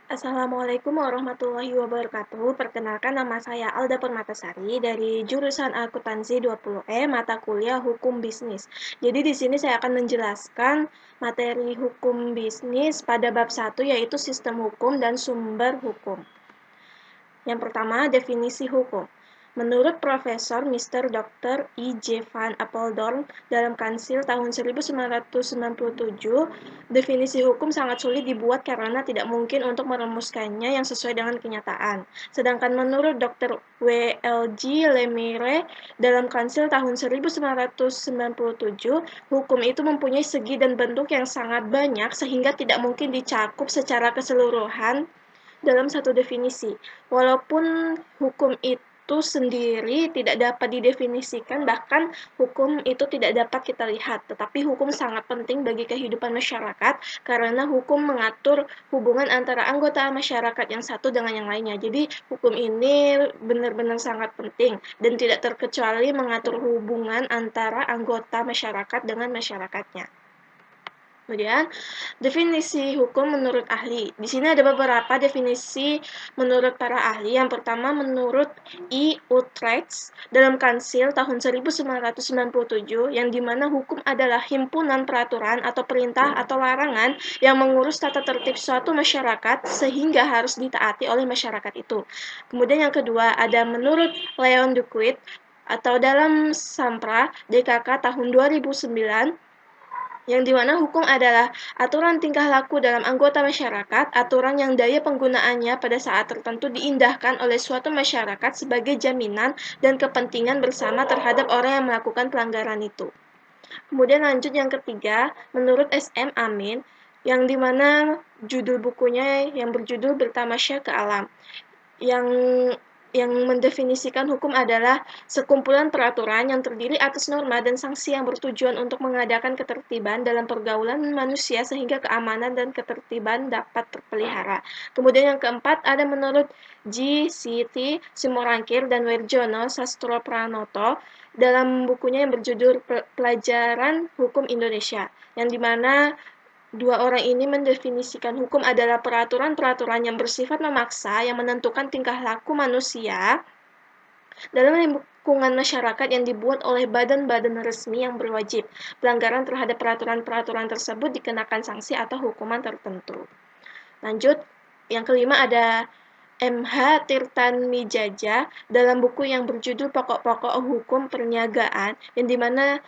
Assalamualaikum warahmatullahi wabarakatuh. Perkenalkan nama saya Alda Permatasari dari jurusan Akuntansi 20E mata kuliah Hukum Bisnis. Jadi di sini saya akan menjelaskan materi hukum bisnis pada bab 1 yaitu sistem hukum dan sumber hukum. Yang pertama, definisi hukum. Menurut Profesor Mr. Dr. E. J. Van Apeldoorn dalam Kansil tahun 1997, definisi hukum sangat sulit dibuat karena tidak mungkin untuk merumuskannya yang sesuai dengan kenyataan. Sedangkan menurut Dr. W. L. G. Lemire dalam Kansil tahun 1997, hukum itu mempunyai segi dan bentuk yang sangat banyak sehingga tidak mungkin dicakup secara keseluruhan dalam satu definisi. Walaupun hukum itu sendiri tidak dapat didefinisikan, bahkan hukum itu tidak dapat kita lihat, tetapi hukum sangat penting bagi kehidupan masyarakat karena hukum mengatur hubungan antara anggota masyarakat yang satu dengan yang lainnya. Jadi hukum ini benar-benar sangat penting dan tidak terkecuali mengatur hubungan antara anggota masyarakat dengan masyarakatnya. Kemudian, definisi hukum menurut ahli. Di sini ada beberapa definisi menurut para ahli. Yang pertama menurut E. Utrecht dalam Kansil tahun 1997, yang dimana hukum adalah himpunan peraturan atau perintah atau larangan yang mengurus tata tertib suatu masyarakat sehingga harus ditaati oleh masyarakat itu. Kemudian yang kedua ada menurut Leon Duquit atau dalam Sampra DKK tahun 2009, yang dimana hukum adalah aturan tingkah laku dalam anggota masyarakat, aturan yang daya penggunaannya pada saat tertentu diindahkan oleh suatu masyarakat sebagai jaminan dan kepentingan bersama terhadap orang yang melakukan pelanggaran itu. Kemudian lanjut yang ketiga, menurut S.M. Amin, yang dimana judul bukunya yang berjudul Bertamasya ke Alam, yang mendefinisikan hukum adalah sekumpulan peraturan yang terdiri atas norma dan sanksi yang bertujuan untuk mengadakan ketertiban dalam pergaulan manusia sehingga keamanan dan ketertiban dapat terpelihara. Kemudian yang keempat ada menurut G.C.T. Simorangkir dan Werjono Sastropranoto dalam bukunya yang berjudul Pelajaran Hukum Indonesia, yang dimana dua orang ini mendefinisikan hukum adalah peraturan-peraturan yang bersifat memaksa yang menentukan tingkah laku manusia dalam lingkungan masyarakat yang dibuat oleh badan-badan resmi yang berwajib. Pelanggaran terhadap peraturan-peraturan tersebut dikenakan sanksi atau hukuman tertentu. Lanjut, yang kelima ada M.H. Tirtanmijaja dalam buku yang berjudul Pokok-pokok Hukum Perniagaan, yang dimana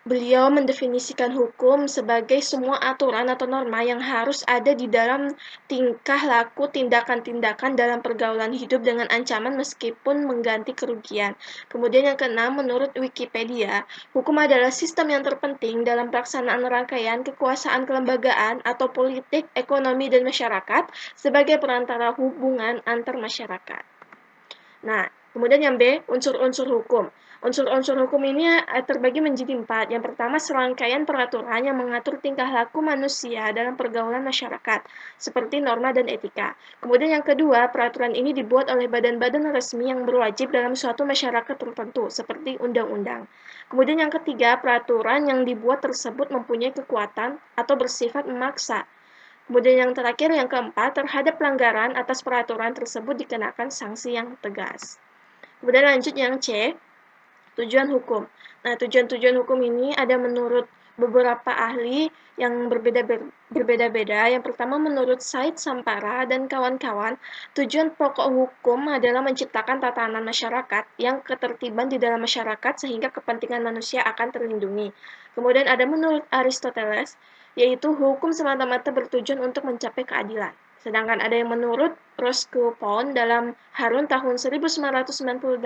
beliau mendefinisikan hukum sebagai semua aturan atau norma yang harus ada di dalam tingkah laku tindakan-tindakan dalam pergaulan hidup dengan ancaman meskipun mengganti kerugian. Kemudian yang keenam, menurut Wikipedia, hukum adalah sistem yang terpenting dalam pelaksanaan rangkaian kekuasaan kelembagaan atau politik, ekonomi, dan masyarakat sebagai perantara hubungan antar masyarakat. Nah, kemudian yang B, unsur-unsur hukum. Unsur-unsur hukum ini terbagi menjadi 4. Yang pertama, serangkaian peraturan yang mengatur tingkah laku manusia dalam pergaulan masyarakat, seperti norma dan etika. Kemudian yang kedua, peraturan ini dibuat oleh badan-badan resmi yang berwajib dalam suatu masyarakat tertentu, seperti undang-undang. Kemudian yang ketiga, peraturan yang dibuat tersebut mempunyai kekuatan atau bersifat memaksa. Kemudian yang terakhir, yang keempat, terhadap pelanggaran atas peraturan tersebut dikenakan sanksi yang tegas. Kemudian lanjut yang C, tujuan hukum. Nah, tujuan-tujuan hukum ini ada menurut beberapa ahli yang berbeda-beda. Yang pertama, menurut Said Sampara dan kawan-kawan, tujuan pokok hukum adalah menciptakan tatanan masyarakat yang ketertiban di dalam masyarakat sehingga kepentingan manusia akan terlindungi. Kemudian ada menurut Aristoteles, yaitu hukum semata-mata bertujuan untuk mencapai keadilan. Sedangkan ada yang menurut Roscoe Pound dalam Harun tahun 1998,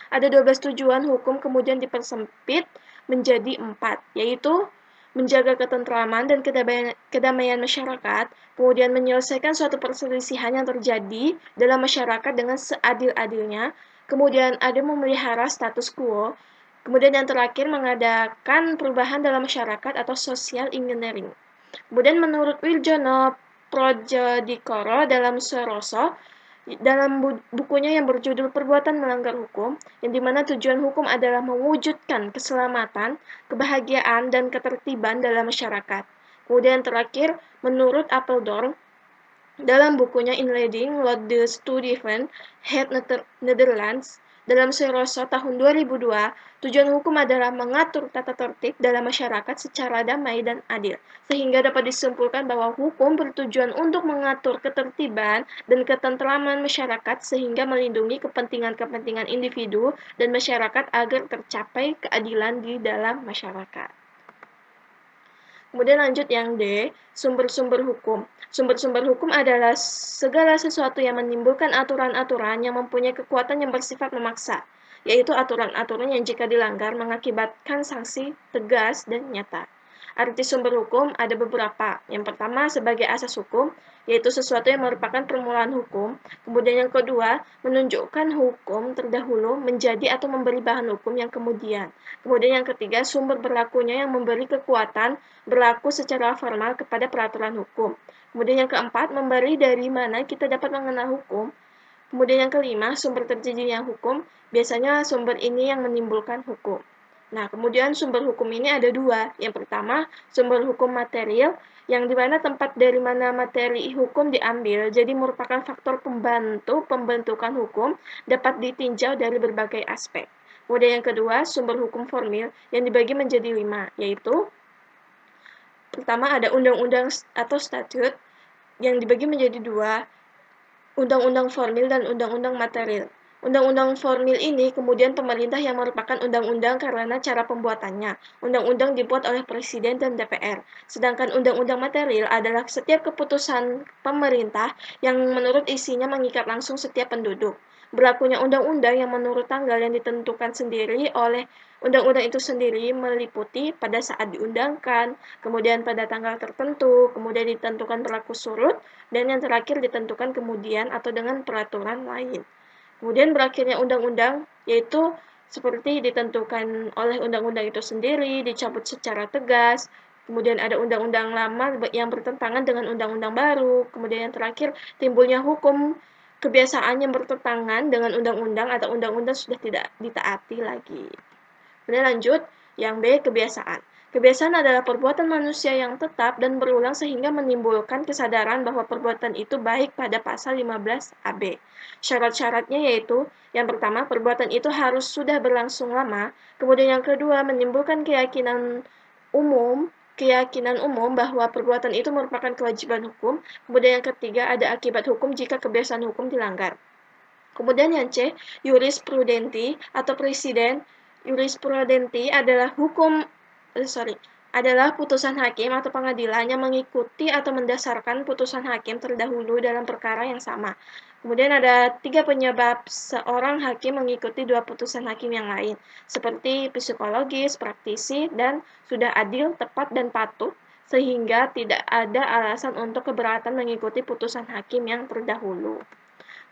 ada 12 tujuan hukum kemudian dipersempit menjadi 4, yaitu menjaga ketentraman dan kedamaian masyarakat, kemudian menyelesaikan suatu perselisihan yang terjadi dalam masyarakat dengan seadil-adilnya, kemudian ada memelihara status quo, kemudian yang terakhir mengadakan perubahan dalam masyarakat atau social engineering. Kemudian menurut Wirjono Projodikoro dalam Seroso, dalam bukunya yang berjudul Perbuatan Melanggar Hukum, yang dimana tujuan hukum adalah mewujudkan keselamatan, kebahagiaan, dan ketertiban dalam masyarakat. Kemudian terakhir, menurut Apeldoorn, Dalam bukunya Inleiding Lot de Studieven Het Nederlands, dalam Seroso tahun 2002, tujuan hukum adalah mengatur tata tertib dalam masyarakat secara damai dan adil, sehingga dapat disimpulkan bahwa hukum bertujuan untuk mengatur ketertiban dan ketentraman masyarakat sehingga melindungi kepentingan-kepentingan individu dan masyarakat agar tercapai keadilan di dalam masyarakat. Kemudian lanjut yang D, sumber-sumber hukum. Sumber-sumber hukum adalah segala sesuatu yang menimbulkan aturan-aturan yang mempunyai kekuatan yang bersifat memaksa, yaitu aturan-aturan yang jika dilanggar mengakibatkan sanksi tegas dan nyata. Arti sumber hukum ada beberapa. Yang pertama sebagai asas hukum, yaitu sesuatu yang merupakan permulaan hukum. Kemudian yang kedua, menunjukkan hukum terdahulu menjadi atau memberi bahan hukum yang kemudian. Kemudian yang ketiga, sumber berlakunya yang memberi kekuatan berlaku secara formal kepada peraturan hukum. Kemudian yang keempat, memberi dari mana kita dapat mengenal hukum. Kemudian yang kelima, sumber terjadinya hukum. Biasanya sumber ini yang menimbulkan hukum. Nah, kemudian sumber hukum ini ada dua. Yang pertama, sumber hukum material, yang dimana tempat dari mana materi hukum diambil, jadi merupakan faktor pembantu pembentukan hukum, dapat ditinjau dari berbagai aspek. Kemudian yang kedua, sumber hukum formil, yang dibagi menjadi 5, yaitu pertama ada undang-undang atau statut, yang dibagi menjadi 2, undang-undang formil dan undang-undang material. Undang-undang formil ini kemudian pemerintah yang merupakan undang-undang karena cara pembuatannya. Undang-undang dibuat oleh Presiden dan DPR. Sedangkan undang-undang material adalah setiap keputusan pemerintah yang menurut isinya mengikat langsung setiap penduduk. Berlakunya undang-undang yang menurut tanggal yang ditentukan sendiri oleh undang-undang itu sendiri meliputi pada saat diundangkan, kemudian pada tanggal tertentu, kemudian ditentukan berlaku surut, dan yang terakhir ditentukan kemudian atau dengan peraturan lain. Kemudian berakhirnya undang-undang, yaitu seperti ditentukan oleh undang-undang itu sendiri, dicabut secara tegas, kemudian ada undang-undang lama yang bertentangan dengan undang-undang baru, kemudian yang terakhir timbulnya hukum kebiasaan yang bertentangan dengan undang-undang atau undang-undang sudah tidak ditaati lagi. Kemudian lanjut, yang B, kebiasaan. Kebiasaan adalah perbuatan manusia yang tetap dan berulang sehingga menimbulkan kesadaran bahwa perbuatan itu baik pada pasal 15 AB. Syarat-syaratnya yaitu, yang pertama, perbuatan itu harus sudah berlangsung lama, kemudian yang kedua, menimbulkan keyakinan umum bahwa perbuatan itu merupakan kewajiban hukum, kemudian yang ketiga, ada akibat hukum jika kebiasaan hukum dilanggar. Kemudian yang C, jurisprudenti atau presiden. Jurisprudenti adalah adalah putusan hakim atau pengadilan yang mengikuti atau mendasarkan putusan hakim terdahulu dalam perkara yang sama. Kemudian ada 3 penyebab seorang hakim mengikuti 2 putusan hakim yang lain, seperti psikologis, praktisi, dan sudah adil, tepat, dan patut, sehingga tidak ada alasan untuk keberatan mengikuti putusan hakim yang terdahulu.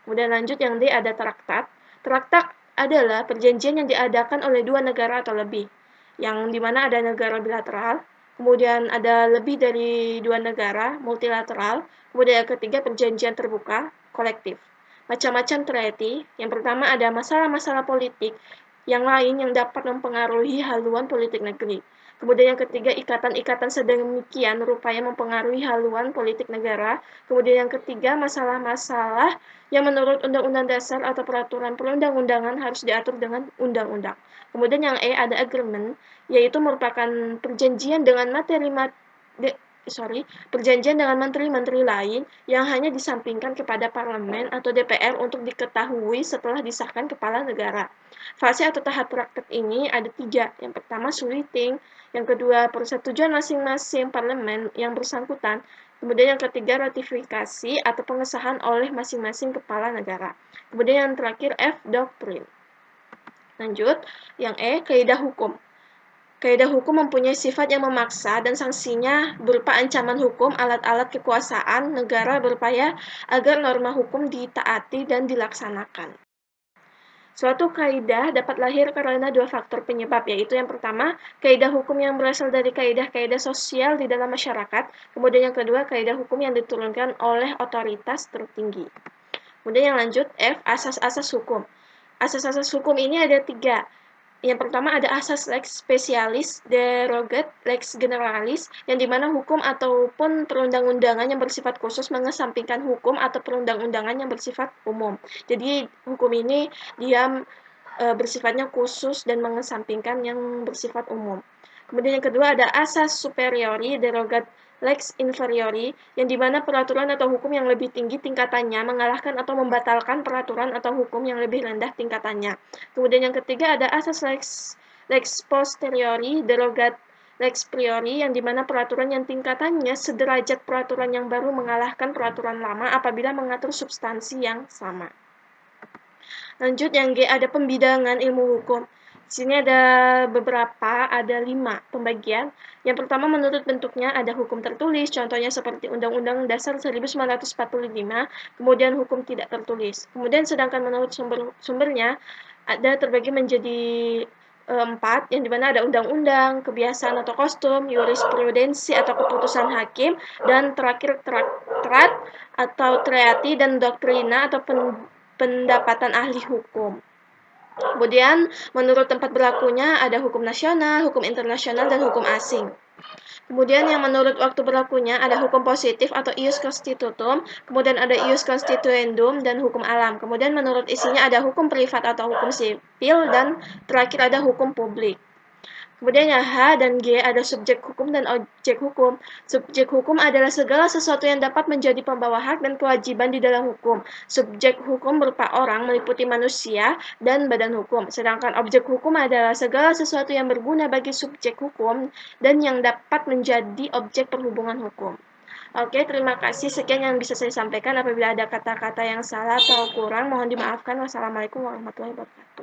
Kemudian lanjut yang D ada traktat. Traktat adalah perjanjian yang diadakan oleh 2 negara atau lebih, yang dimana ada negara bilateral, kemudian ada lebih dari 2 negara, multilateral, kemudian yang ketiga perjanjian terbuka, kolektif. Macam-macam treaty, yang pertama ada masalah-masalah politik, yang lain yang dapat mempengaruhi haluan politik negeri. Kemudian yang ketiga, ikatan-ikatan sedemikian rupa yang mempengaruhi haluan politik negara. Kemudian yang ketiga, masalah-masalah yang menurut Undang-Undang Dasar atau peraturan perundang-undangan harus diatur dengan undang-undang. Kemudian yang E ada agreement, yaitu merupakan perjanjian dengan perjanjian dengan menteri-menteri lain yang hanya disampingkan kepada parlemen atau DPR untuk diketahui setelah disahkan kepala negara. Fase atau tahap praktek ini ada 3. Yang pertama sweeping, yang kedua persetujuan masing-masing parlemen yang bersangkutan, kemudian yang ketiga ratifikasi atau pengesahan oleh masing-masing kepala negara. Kemudian yang terakhir F, doktrin. Lanjut, yang E, kaidah hukum. Kaidah hukum mempunyai sifat yang memaksa dan sanksinya berupa ancaman hukum, alat-alat kekuasaan negara berupaya agar norma hukum ditaati dan dilaksanakan. Suatu kaidah dapat lahir karena 2 faktor penyebab, yaitu yang pertama, kaidah hukum yang berasal dari kaidah-kaidah sosial di dalam masyarakat, kemudian yang kedua, kaidah hukum yang diturunkan oleh otoritas tertinggi. Kemudian yang lanjut, F, asas-asas hukum. Asas-asas hukum ini ada 3. Yang pertama ada asas lex specialis, derogat lex generalis, yang dimana hukum ataupun perundang-undangan yang bersifat khusus mengesampingkan hukum atau perundang-undangan yang bersifat umum. Jadi hukum ini dia bersifatnya khusus dan mengesampingkan yang bersifat umum. Kemudian yang kedua ada asas superiori, derogat lex inferiori, yang dimana peraturan atau hukum yang lebih tinggi tingkatannya mengalahkan atau membatalkan peraturan atau hukum yang lebih rendah tingkatannya. Kemudian yang ketiga ada asas lex posteriori, derogat lex priori, yang dimana peraturan yang tingkatannya sederajat peraturan yang baru mengalahkan peraturan lama apabila mengatur substansi yang sama. Lanjut yang G ada pembidangan ilmu hukum. Di sini ada beberapa, ada 5 pembagian. Yang pertama menurut bentuknya ada hukum tertulis, contohnya seperti Undang-Undang Dasar 1945, kemudian hukum tidak tertulis. Kemudian sedangkan menurut sumbernya ada terbagi menjadi 4, yang dimana ada undang-undang, kebiasaan atau kostum, jurisprudensi atau keputusan hakim, dan terakhir traktat atau treati dan doktrina atau pendapatan ahli hukum. Kemudian menurut tempat berlakunya ada hukum nasional, hukum internasional, dan hukum asing. Kemudian yang menurut waktu berlakunya ada hukum positif atau ius constitutum, kemudian ada ius constituendum dan hukum alam. Kemudian menurut isinya ada hukum privat atau hukum sipil, dan terakhir ada hukum publik. Kemudian yang H dan G ada subjek hukum dan objek hukum. Subjek hukum adalah segala sesuatu yang dapat menjadi pembawa hak dan kewajiban di dalam hukum. Subjek hukum berupa orang meliputi manusia dan badan hukum. Sedangkan objek hukum adalah segala sesuatu yang berguna bagi subjek hukum dan yang dapat menjadi objek perhubungan hukum. Oke, terima kasih. Sekian yang bisa saya sampaikan. Apabila ada kata-kata yang salah atau kurang, mohon dimaafkan. Wassalamualaikum warahmatullahi wabarakatuh.